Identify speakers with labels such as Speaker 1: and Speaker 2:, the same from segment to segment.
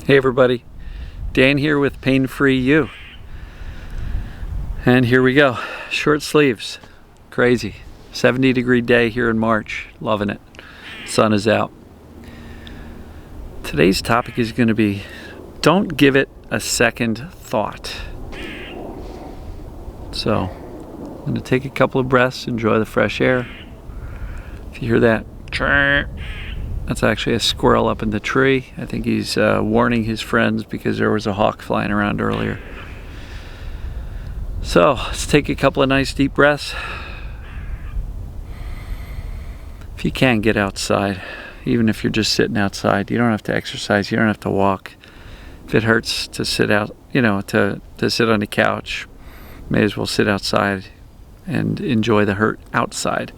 Speaker 1: Hey everybody, Dan here with Pain Free You. And here we go, short sleeves, crazy. 70-degree day here in March, loving it. Sun is out. Today's topic is going to be, don't give it a second thought. So, I'm going to take a couple of breaths, enjoy the fresh air. If you hear that, that's actually a squirrel up in the tree. I think he's warning his friends because there was a hawk flying around earlier. So let's take a couple of nice deep breaths. If you can, get outside. Even if you're just sitting outside, you don't have to exercise, you don't have to walk. If it hurts to sit out, to sit on the couch, may as well sit outside and enjoy the hurt outside.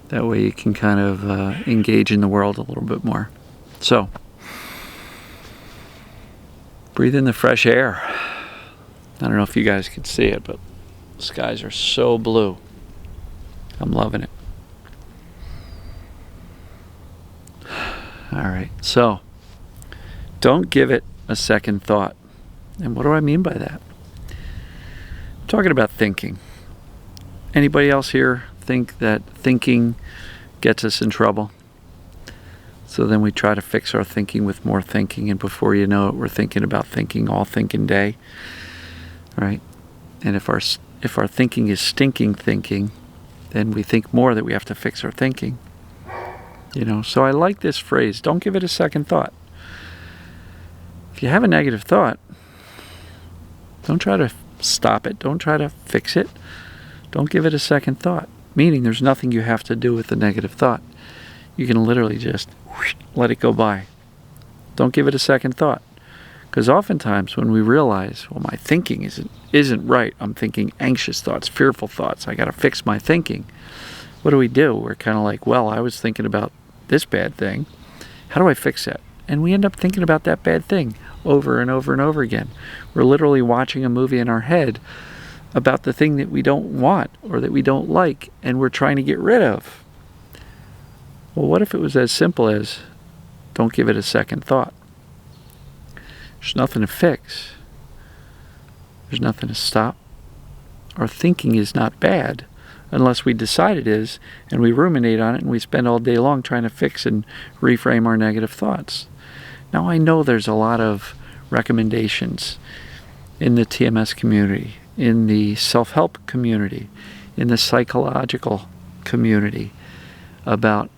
Speaker 1: That way you can kind of engage in the world a little bit more. So, breathe in the fresh air. I don't know if you guys can see it, but the skies are so blue. I'm loving it. All right, so don't give it a second thought. And what do I mean by that? I'm talking about thinking. Anybody else here think that thinking gets us in trouble? So then we try to fix our thinking with more thinking, and before you know it, we're thinking about thinking all thinking day, right? And if our thinking is stinking thinking, then we think more that we have to fix our thinking. So I like this phrase, don't give it a second thought. If you have a negative thought, don't try to stop it, don't try to fix it, don't give it a second thought. Meaning there's nothing you have to do with the negative thought. You can literally just let it go by. Don't give it a second thought. Because oftentimes when we realize, well, my thinking isn't right, I'm thinking anxious thoughts, fearful thoughts, I got to fix my thinking. What do? We're kind of like, well, I was thinking about this bad thing. How do I fix that? And we end up thinking about that bad thing over and over and over again. We're literally watching a movie in our head about the thing that we don't want or that we don't like and we're trying to get rid of. Well, what if it was as simple as, don't give it a second thought? There's nothing to fix. There's nothing to stop. Our thinking is not bad unless we decide it is, and we ruminate on it and we spend all day long trying to fix and reframe our negative thoughts. Now, I know there's a lot of recommendations in the TMS community, in the self-help community, in the psychological community about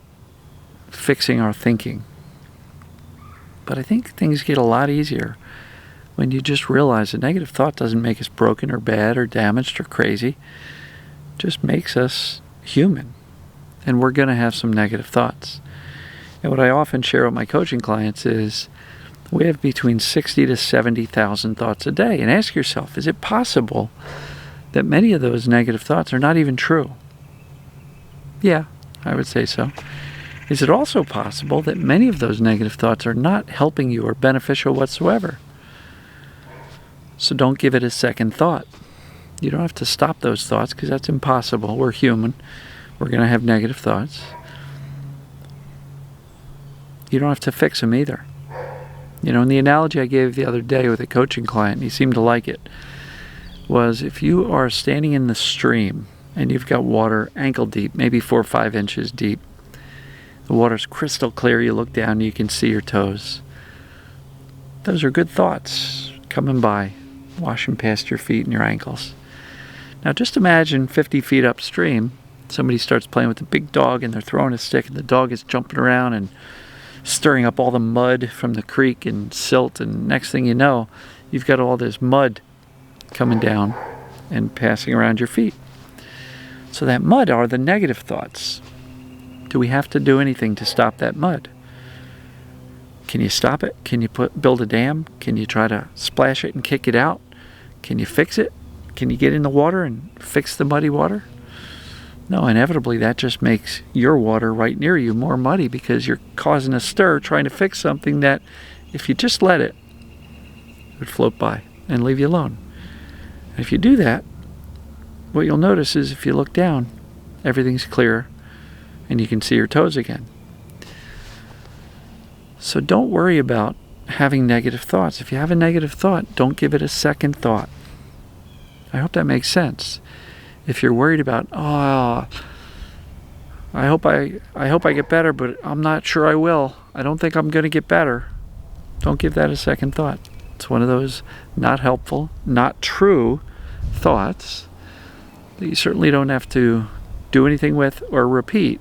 Speaker 1: fixing our thinking. But I think things get a lot easier when you just realize a negative thought doesn't make us broken or bad or damaged or crazy. It just makes us human. And we're going to have some negative thoughts. And what I often share with my coaching clients is we have between 60 to 70,000 thoughts a day. And ask yourself, is it possible that many of those negative thoughts are not even true? Yeah, I would say so. Is it also possible that many of those negative thoughts are not helping you or beneficial whatsoever? So don't give it a second thought. You don't have to stop those thoughts because that's impossible. We're human. We're going to have negative thoughts. You don't have to fix them either. And the analogy I gave the other day with a coaching client, and he seemed to like it, was if you are standing in the stream and you've got water ankle deep, maybe 4 or 5 inches deep, the water's crystal clear, you look down, you can see your toes. Those are good thoughts coming by, washing past your feet and your ankles. Now just imagine 50 feet upstream, somebody starts playing with a big dog and they're throwing a stick and the dog is jumping around and stirring up all the mud from the creek and silt, and next thing you know, you've got all this mud coming down and passing around your feet. So that mud are the negative thoughts. Do we have to do anything to stop that mud? Can you stop it? Can you build a dam? Can you try to splash it and kick it out? Can you fix it? Can you get in the water and fix the muddy water? No, inevitably that just makes your water right near you more muddy because you're causing a stir trying to fix something that if you just let it, it would float by and leave you alone. And if you do that, what you'll notice is if you look down, everything's clear and you can see your toes again. So don't worry about having negative thoughts. If you have a negative thought, don't give it a second thought. I hope that makes sense. If you're worried about, I hope I get better, but I'm not sure I will. I don't think I'm going to get better. Don't give that a second thought. It's one of those not helpful, not true thoughts that you certainly don't have to do anything with or repeat.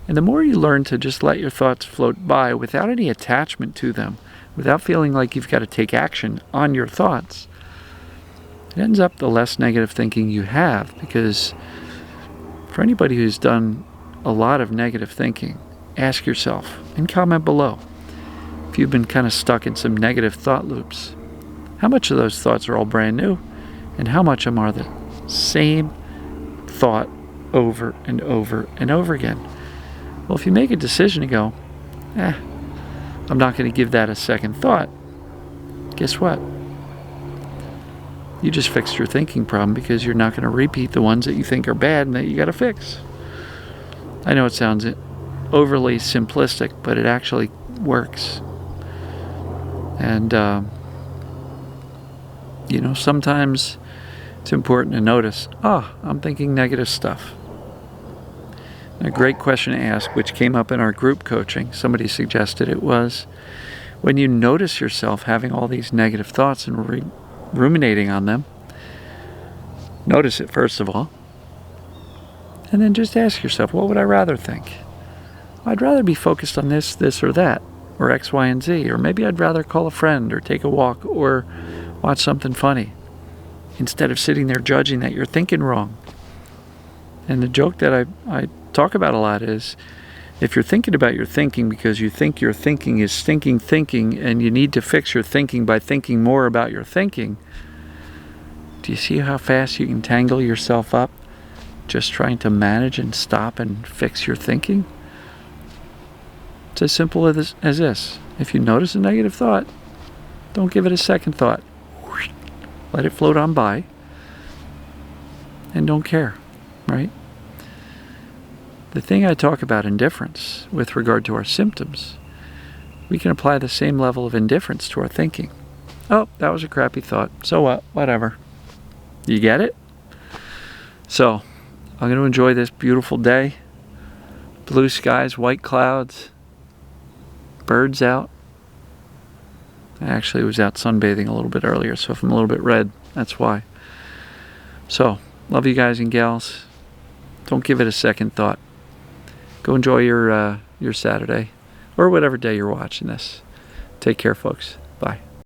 Speaker 1: And the more you learn to just let your thoughts float by without any attachment to them, without feeling like you've got to take action on your thoughts, it ends up the less negative thinking you have. Because for anybody who's done a lot of negative thinking, ask yourself and comment below if you've been kind of stuck in some negative thought loops. How much of those thoughts are all brand new, and how much of them are the same thought over and over and over again? Well, if you make a decision to go, I'm not going to give that a second thought, guess what? You just fixed your thinking problem, because you're not going to repeat the ones that you think are bad and that you got to fix. I know it sounds overly simplistic, but it actually works. And, sometimes it's important to notice, I'm thinking negative stuff. A great question to ask, which came up in our group coaching, somebody suggested it, was when you notice yourself having all these negative thoughts and ruminating on them, notice it first of all, and then just ask yourself, what would I rather think? I'd rather be focused on this, or that, or X, Y, and Z, or maybe I'd rather call a friend or take a walk or watch something funny instead of sitting there judging that you're thinking wrong. And the joke that I talk about a lot is, if you're thinking about your thinking because you think your thinking is stinking thinking and you need to fix your thinking by thinking more about your thinking, do you see how fast you can tangle yourself up just trying to manage and stop and fix your thinking? It's as simple as this. If you notice a negative thought, don't give it a second thought. Let it float on by and don't care, right? The thing I talk about indifference with regard to our symptoms, we can apply the same level of indifference to our thinking. Oh, that was a crappy thought. So what? Whatever. You get it? So, I'm going to enjoy this beautiful day. Blue skies, white clouds, birds out. I actually was out sunbathing a little bit earlier, so if I'm a little bit red, that's why. So, love you guys and gals. Don't give it a second thought. Go enjoy your Saturday, or whatever day you're watching this. Take care, folks.